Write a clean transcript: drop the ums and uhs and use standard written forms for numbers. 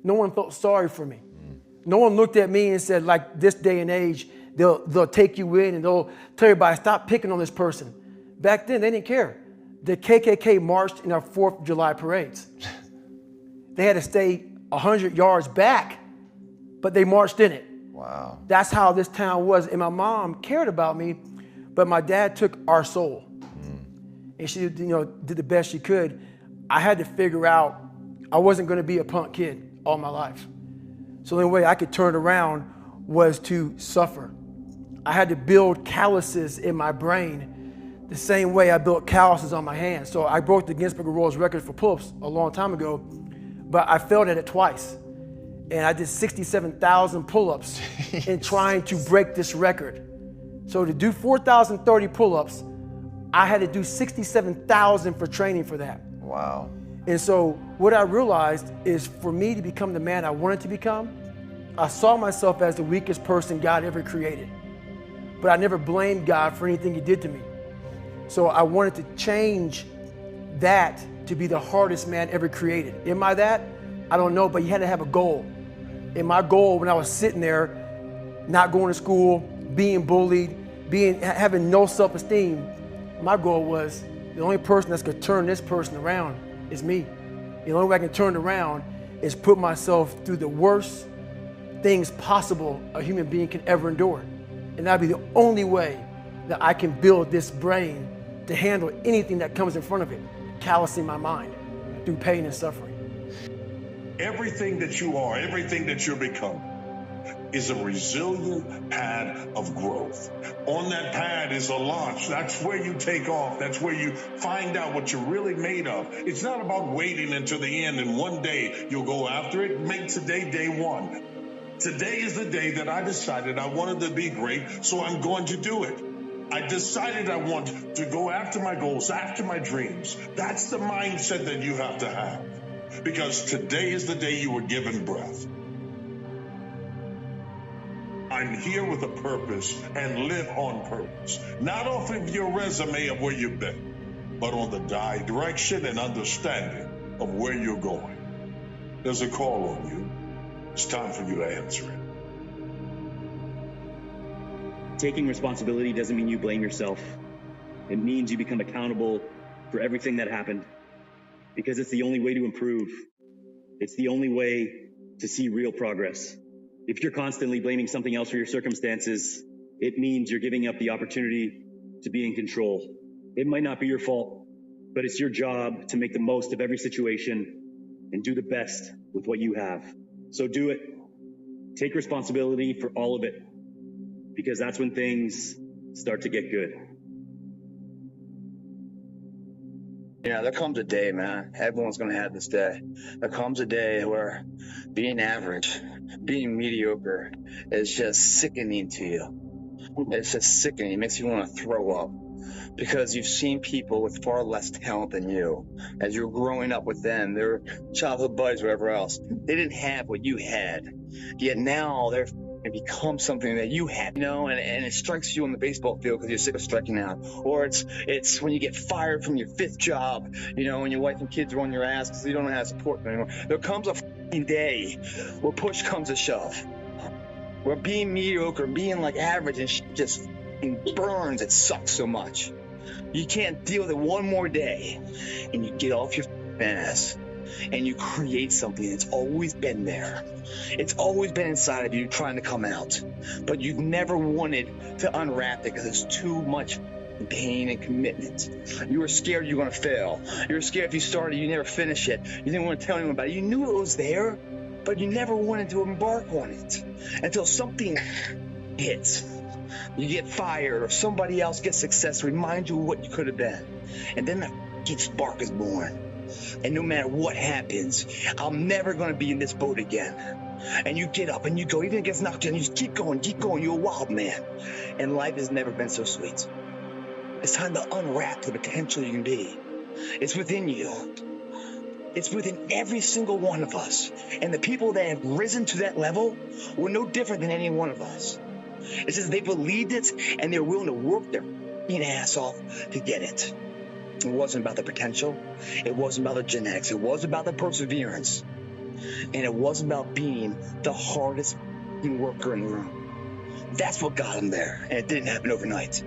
No one felt sorry for me. No one looked at me and said, like this day and age, they'll take you in and they'll tell everybody, stop picking on this person. Back then, they didn't care. The KKK marched in our 4th of July parades. They had to stay 100 yards back, but they marched in it. Wow. That's how this town was. And my mom cared about me, but my dad took our soul. And she, did the best she could. I had to figure out I wasn't going to be a punk kid all my life. So the only way I could turn around was to suffer. I had to build calluses in my brain the same way I built calluses on my hands. So I broke the Guinness Book of World Records for pull-ups a long time ago, but I failed at it twice. And I did 67,000 pull-ups in trying to break this record. So to do 4,030 pull-ups, I had to do 67,000 for training for that. Wow. And so what I realized is for me to become the man I wanted to become, I saw myself as the weakest person God ever created. But I never blamed God for anything he did to me. So I wanted to change that to be the hardest man ever created. Am I that? I don't know, but you had to have a goal. And my goal when I was sitting there, not going to school, being bullied, having no self-esteem, my goal was the only person that's gonna turn this person around is me. The only way I can turn it around is put myself through the worst things possible a human being can ever endure. And that'd be the only way that I can build this brain to handle anything that comes in front of it, callousing my mind through pain and suffering. Everything that you are, everything that you're becoming is a resilient pad of growth. On that pad is a launch. That's where you take off. That's where you find out what you're really made of. It's not about waiting until the end and one day you'll go after it. Make today day one. Today is the day that I decided I wanted to be great, so I'm going to do it. I decided I want to go after my goals, after my dreams. That's the mindset that you have to have. Because today is the day you were given breath. I'm here with a purpose and live on purpose. Not off of your resume of where you've been, but on the direction and understanding of where you're going. There's a call on you. It's time for you to answer it. Taking responsibility doesn't mean you blame yourself. It means you become accountable for everything that happened, because it's the only way to improve. It's the only way to see real progress. If you're constantly blaming something else for your circumstances, it means you're giving up the opportunity to be in control. It might not be your fault, but it's your job to make the most of every situation and do the best with what you have. So do it. Take responsibility for all of it, because that's when things start to get good. There comes a day, man. Everyone's going to have this day. There comes a day where being average, being mediocre is just sickening to you. It's just sickening. It makes you want to throw up because you've seen people with far less talent than you. As you're growing up with them, their childhood buddies, whatever else, they didn't have what you had. Yet now they're become something that you have, and it strikes you on the baseball field because you're sick of striking out. Or it's when you get fired from your 5th job, when your wife and kids are on your ass because you don't know how to support them anymore. There comes a day where push comes to shove, where being mediocre, being like average and just burns. It sucks so much. You can't deal with it one more day, and you get off your ass and you create something that's always been there. It's always been inside of you trying to come out, but you've never wanted to unwrap it because it's too much pain and commitment. You were scared you were going to fail. You were scared if you started, you never finish it. You didn't want to tell anyone about it. You knew it was there, but you never wanted to embark on it until something hits. You get fired or somebody else gets success, remind you of what you could have been. And then that spark is born. And no matter what happens, I'm never going to be in this boat again. And you get up and you go, even if it gets knocked down, you just keep going. You're a wild man. And life has never been so sweet. It's time to unwrap the potential you can be. It's within you. It's within every single one of us. And the people that have risen to that level were no different than any one of us. It's just they believed it and they're willing to work their ass off to get it. It wasn't about the potential. It wasn't about the genetics. It wasn't about the perseverance. And it wasn't about being the hardest worker in the room. That's what got him there, and it didn't happen overnight.